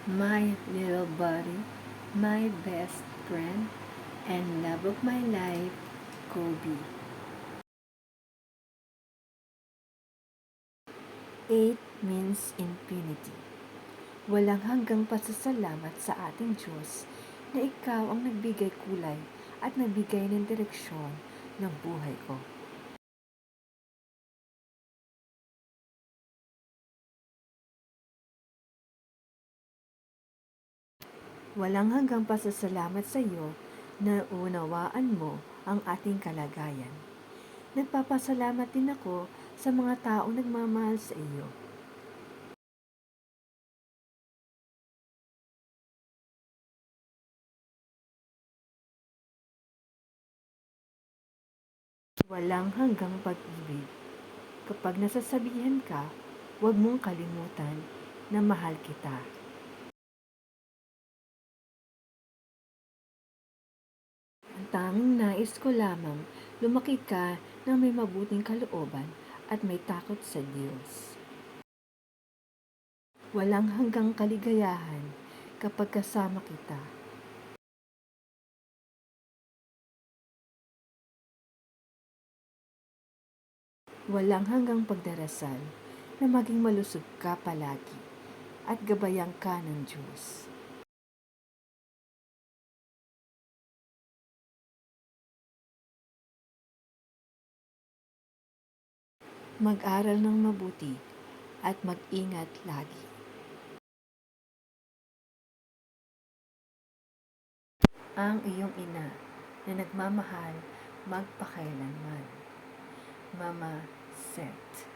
My little buddy, my best friend, and love of my life, Kobe. 8 means infinity. Walang hanggang pasasalamat sa ating Diyos na ikaw ang nagbigay kulay at nagbigay ng direksyon ng buhay ko. Walang hanggang pasasalamat sa iyo na unawaan mo ang ating kalagayan. Nagpapasalamat din ako sa mga taong nagmamahal sa iyo. Walang hanggang pag-ibig. Kapag nasasabihan ka, huwag mong kalimutan na mahal kita. Ang tanging nais ko lamang, lumaki ka ng may mabuting kalooban at may takot sa Diyos. Walang hanggang kaligayahan kapag kasama kita. Walang hanggang pagdarasal na maging malusog ka palagi at gabayan ka ng Diyos. Mag-aral ng mabuti at mag-ingat lagi. Ang iyong ina na nagmamahal magpakailanman. Mama Seth.